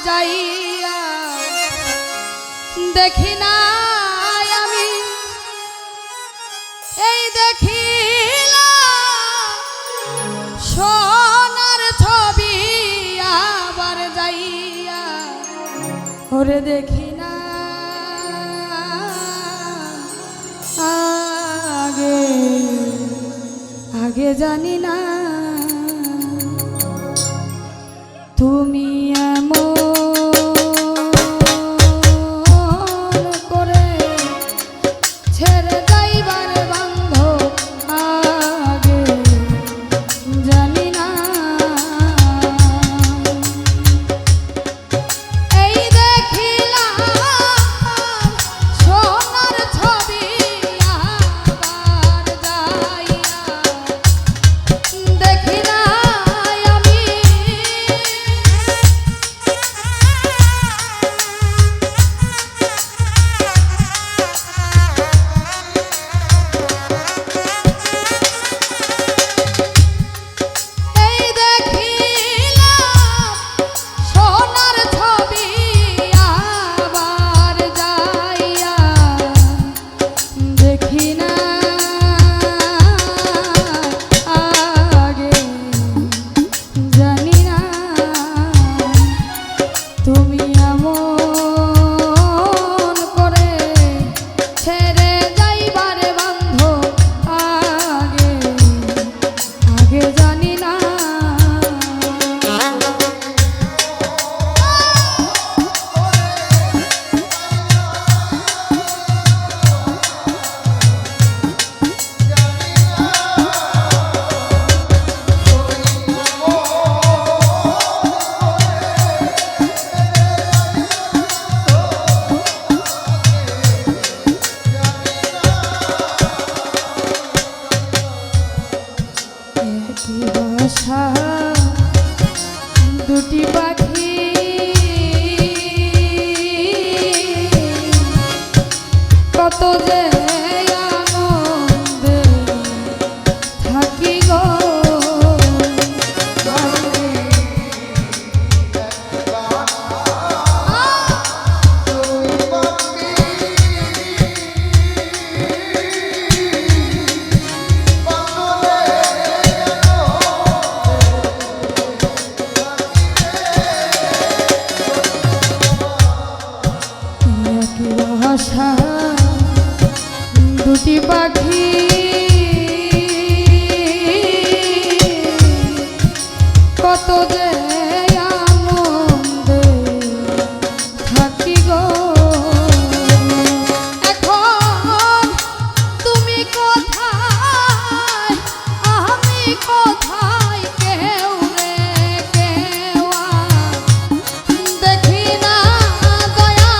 যাইয়া দেখি না আমি এই দেখিলাম সোনার ছবি আবার যাইয়া ওরে দেখি না আগে আগে জানি না তুমি এমন করে ছেড়ে যাইবার বান্ধ আগে জানি না এই দেখিলাম সোনার ছবি আবার যাইয়া দেখি না আমি দুটি পাখি কত যে আনন্দে থাকি গো দুটি পাখি কত যে আনন্দে থাকি গো এখন তুমি কোথায় আমি কোথায় কেউ রে কেউ দেখি না দয়া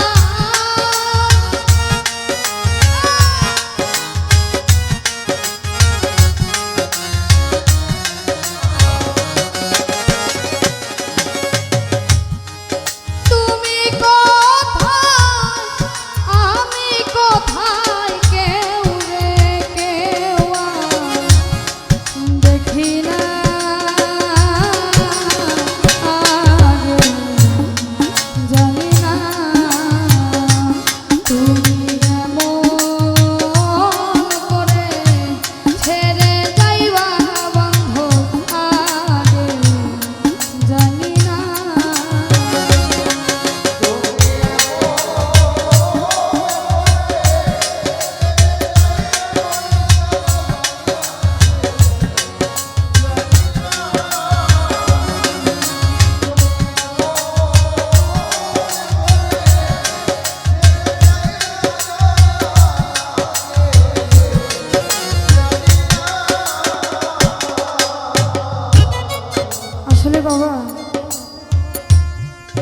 বাবা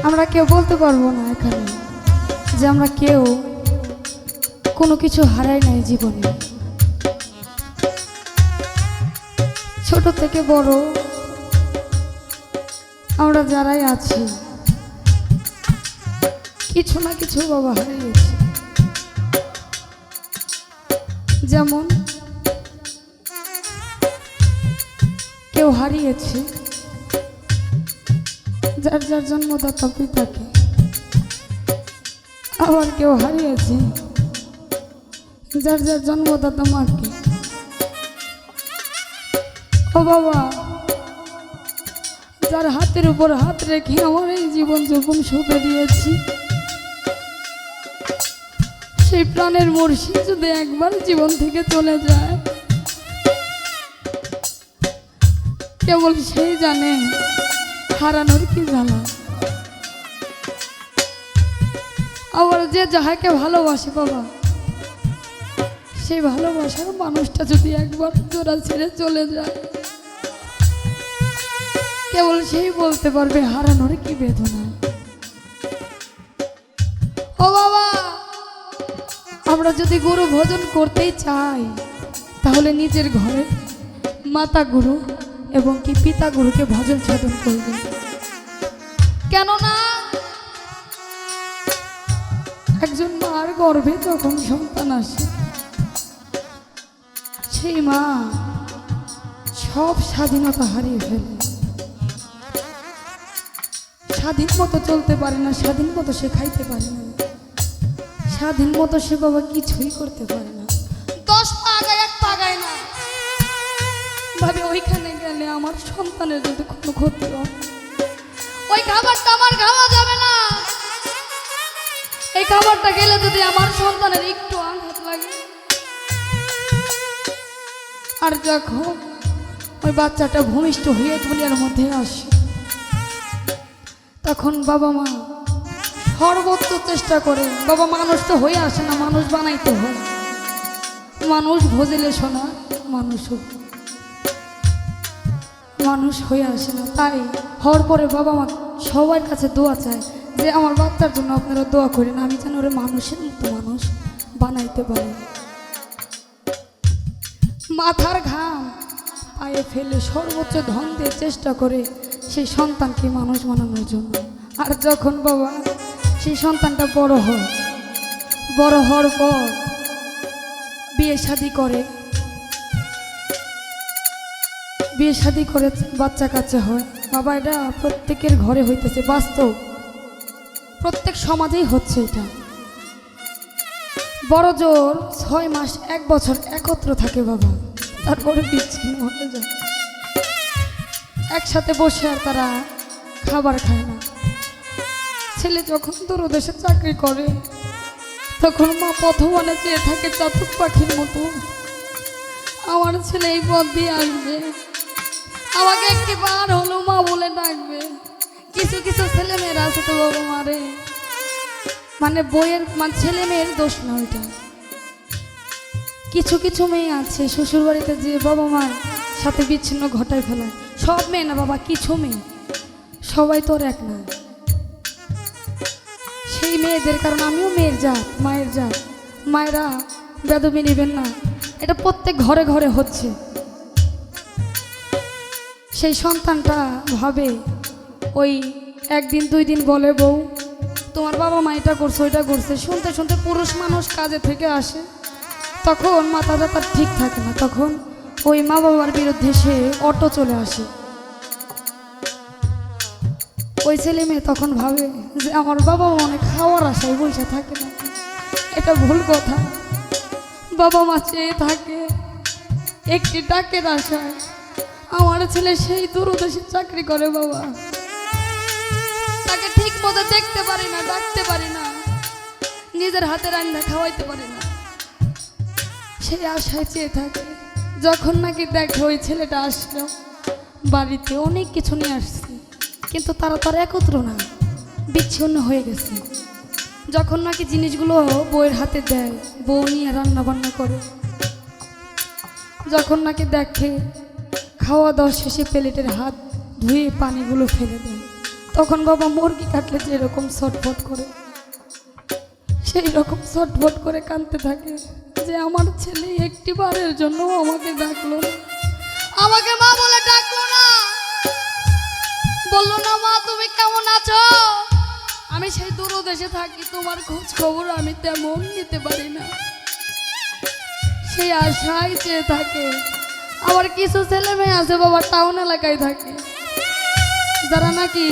আমরা কেউ বলতে পারবো না এখানে যে আমরা কেউ কোনো কিছু হারাই নাই জীবনে ছোট থেকে বড় আমরা যারাই আছি কিছু না কিছু বাবা হারিয়েছি যেমন কেউ হারিয়েছে যার যার জন্মদাতা পিতাকে, আবার কেউ হারিয়েছে যার যার জন্মদাতা মাকে। ও বাবা, যার হাতের উপর হাত রেখে আমার এই জীবন যৌবন সুখে দিয়েছি, সেই প্রাণের মুর্শিদ যদি একবার জীবন থেকে চলে যায়, কেবল সেই জানে হারানোর কি জ্বালা। আবার যে যাহাকে ভালোবাসে বাবা, সেই ভালোবাসার মানুষটা যদি একবার জোড়া ছেড়ে চলে যায়, কেবল সেই বলতে পারবে হারানোর কি বেদনা। ও বাবা, আমরা যদি গুরু ভজন করতেই চাই, তাহলে নিজের ঘরে মাতা গুরু এবং কি পিতা গুরুকে ভজন সাধন করবে। কেননা একজন মার গর্ভে যখন সন্তান আসে, সেই মা সব স্বাধীনতা হারিয়ে ফেলে, স্বাধীন মতো চলতে পারে না, স্বাধীন মতো সে খাইতে পারে না, স্বাধীন মতো সে বাবা কিছুই করতে পারে না। 10 পা আগায় 1 পা আগায় না, ভাবে ওইখানে গেলে আমার সন্তানের যদি কোনো ক্ষতি হয়, ওই খাবারটা আমার খাওয়া যাবে না, এই খাবারটা খেলে যদি আমার সন্তানের একটু আঘাত লাগে। আর যখন ওই বাচ্চাটা ভূমিষ্ঠ হয়ে দুনিয়ার মধ্যে আসে, তখন বাবা মা সর্বোচ্চ চেষ্টা করে, বাবা মানুষ তো হয়ে আসে না, মানুষ বানাইতে হয়, মানুষ ভজলে শোনা মানুষ হয়ে আসে না। তাই হওয়ার পরে বাবা মা সবার কাছে দোয়া চায় যে আমার বাচ্চার জন্য আপনারা দোয়া করেন, আমি যেন ওরা মানুষের মতো মানুষ বানাইতে পারি। মাথার ঘাম পায়ে ফেলে সর্বোচ্চ ধন দিয়ে চেষ্টা করে সেই সন্তানকে মানুষ বানানোর জন্য। আর যখন বাবা সেই সন্তানটা বড় হওয়ার পর বিয়ে শাদী করে বাচ্চা কাচ্চা হয়, বাবা এটা প্রত্যেকের ঘরে হইতেছে, বাস্তব প্রত্যেক সমাজেই হচ্ছে এটা। বড় জোর 6 মাস 1 বছর একত্র থাকে বাবা, তারপরে বিচ্ছিন্ন হয়ে যায়, একসাথে বসে আর তারা খাবার খায় না। ছেলে যখন দূরদেশে চাকরি করে, তখন মা প্রথমে চেয়ে থাকে চাতক পাখির মতো, আমার ছেলে এই পথ দিয়ে আসবে, আমাকে একটি বার হলো মা বলে ডাকবে। কিছু কিছু ছেলে মেয়েরা আছে তো বাবা মারে, মানে বইয়ের ছেলে মেয়ের দোষ না ওইটা, কিছু কিছু মেয়ে আছে শ্বশুর বাড়িতে যে বাবা মার সাথে বিচ্ছিন্ন ঘটায় ফেলায়। সব মেয়ে না বাবা, কিছু মেয়ে, সবাই তো আর এক না। সেই মেয়েদের কারণ আমিও মেয়ের জাত, মায়ের জাত, মায়েরা বেদবি নেবেন না, এটা প্রত্যেক ঘরে ঘরে হচ্ছে। সেই সন্তানটা ভাবে, ওই 1 দিন 2 দিন বলে বউ তোমার বাবা মা এটা করছে ওইটা করছে, শুনতে শুনতে পুরুষ মানুষ কাজে থেকে আসে, তখন মাথাটা তার ঠিক থাকে না, তখন ওই মা বাবার বিরুদ্ধে সে অটো চলে আসে। ওই ছেলে মেয়ে তখন ভাবে যে আমার বাবা মা অনেক খাওয়ার আশায় বসে থাকে না, এটা ভুল কথা। বাবা মা চেয়ে থাকে একটি ডাকের আশায়, আমার ছেলে সেই দূরদেশে চাকরি করে বাবা, তাকে ঠিক মতো দেখতে পারি না, ডাকতে পারি না, নিজের হাতে রান্না খাওয়াইতে পারি না, সেই আশায় চেয়ে থাকে। যখন নাকি দেখে ওই ছেলেটা আসলো বাড়িতে, অনেক কিছু নিয়ে আসছে, কিন্তু তারা তার একত্র না, বিচ্ছিন্ন হয়ে গেছে। যখন নাকি জিনিসগুলো বউয়ের হাতে দেয়, বউ নিয়ে রান্না বান্না করে, যখন নাকি দেখে খাওয়া দাওয়া শেষে প্লেটের হাত ধুয়ে পানিগুলো ফেলে দেয়, তখন বাবা মুরগি কাটলে যেরকম ছটফট করে, সেই রকম ছটফট করে কাঁদতে থাকে যে আমার ছেলে একটি বারের জন্য আমাকে ডাকলো না, আমাকে মা বলে ডাকলো না, বললো না মা তুমি কেমন আছো, আমি সেই দূরদেশে থাকি, তোমার খোঁজ খবর আমি তেমন নিতে পারি না। সেই আশায় চেয়ে থাকে। আবার কিছু ছেলে মেয়ে আছে বাবা টাউন এলাকায় থাকে, যারা নাকি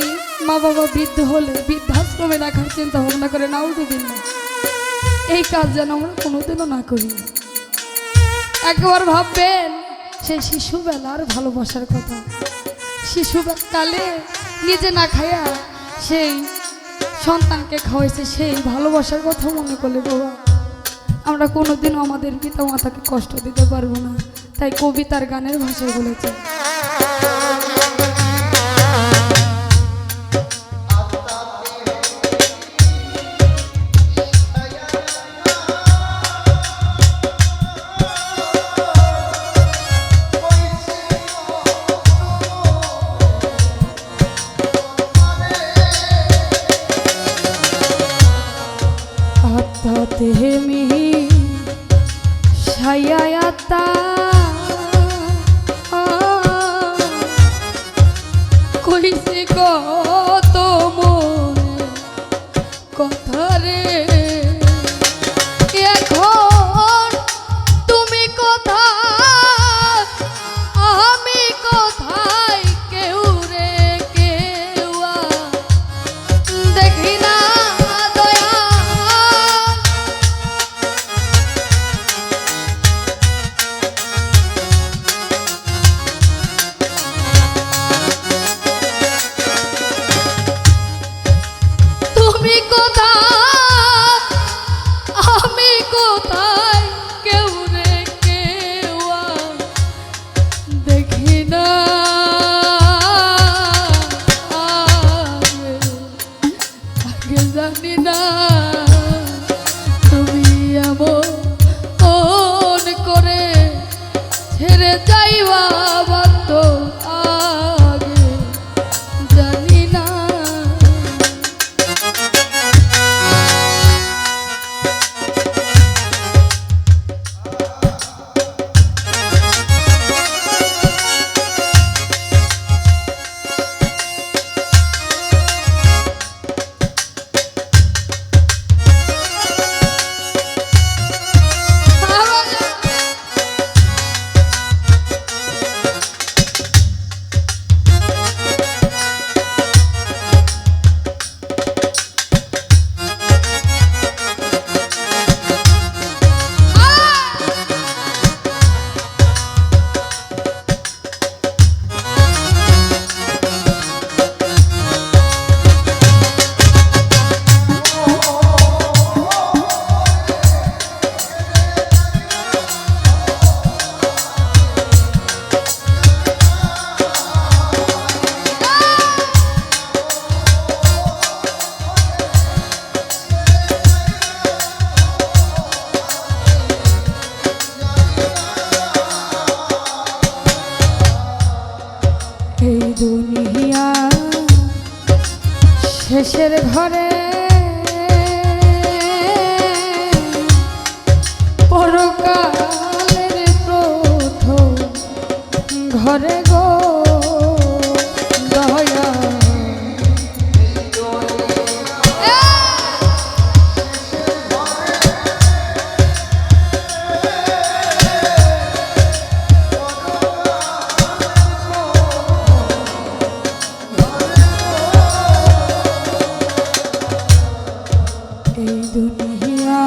মা বাবা বৃদ্ধ হলে বৃদ্ধাশ্রমে রাখার চিন্তা ভাবনা করে, নাউজুবিল্লাহ, এই কাজ যেন আমরা কোনোদিনও না করি। একবার ভাববেন সেই শিশুবেলার ভালোবাসার কথা, শিশুকালে নিজে না খাইয়া সেই সন্তানকে খাওয়াইছে, সেই ভালোবাসার কথা মনে করলে বাবা আমরা কোনোদিনও আমাদের পিতা মাতাকে কষ্ট দিতে পারবো না। তাই কবিতার গানের ভাষায় বলেছে, তেহেমি ছায়াতা কইছে কত মনে কথা রে, এখন তুমি কোথায় আমি কোথায়, কেউ রে কেউ দেখি না দয়া। তুমি কোথায় আমি কোথায়, কেউ রে কেউ দেখি না, আগে জানি না তুমি এমন করে ছেড়ে যাইবা বাধ্য, আগে জানি না। এই দুনিয়া শেষের ঘরে পরকালের প্রথম ঘরে গো দয়া, এই দুনিয়া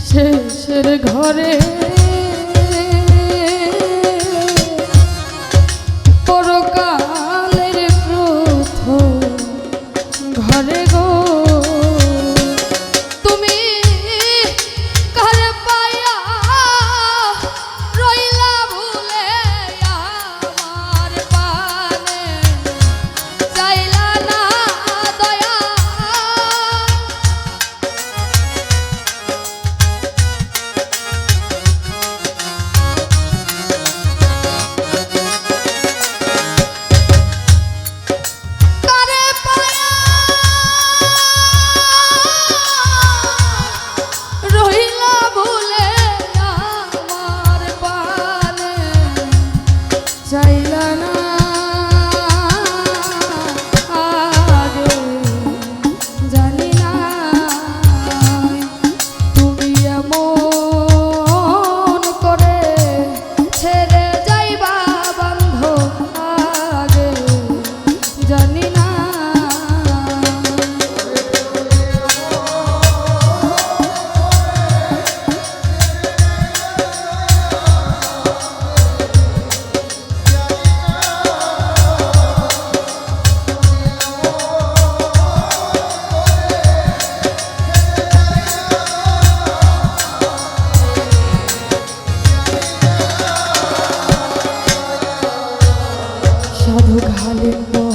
শেষের ঘরে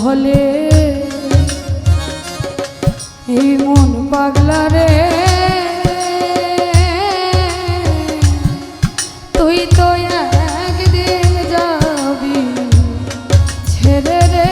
মহলে এই মন পাগলা রে তুই তো একদিন যাবি ছেড়ে রে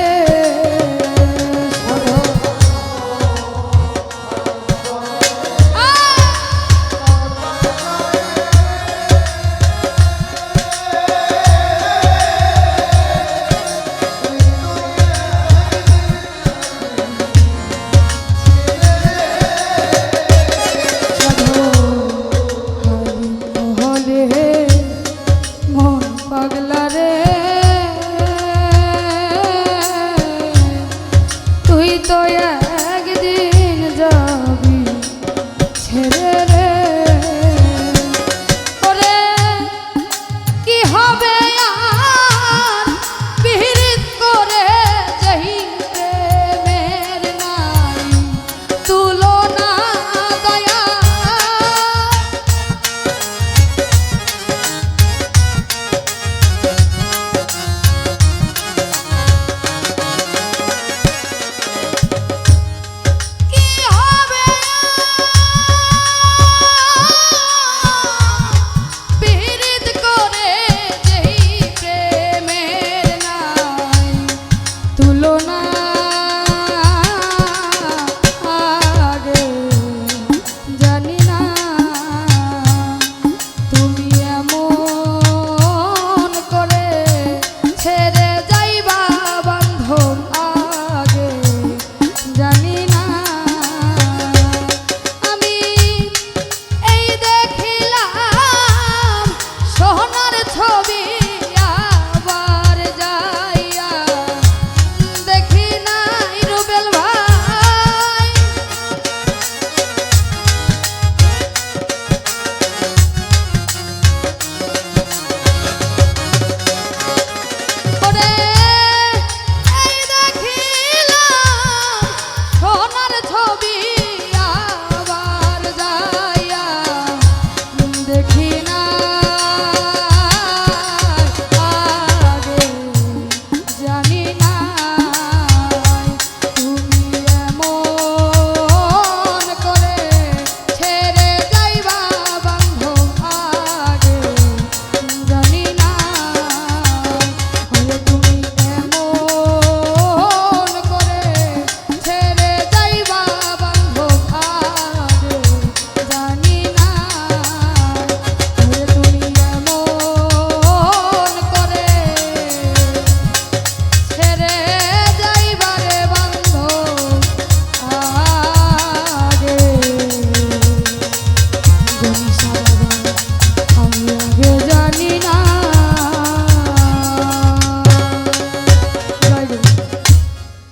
পাগলা রে তুই তো একদিন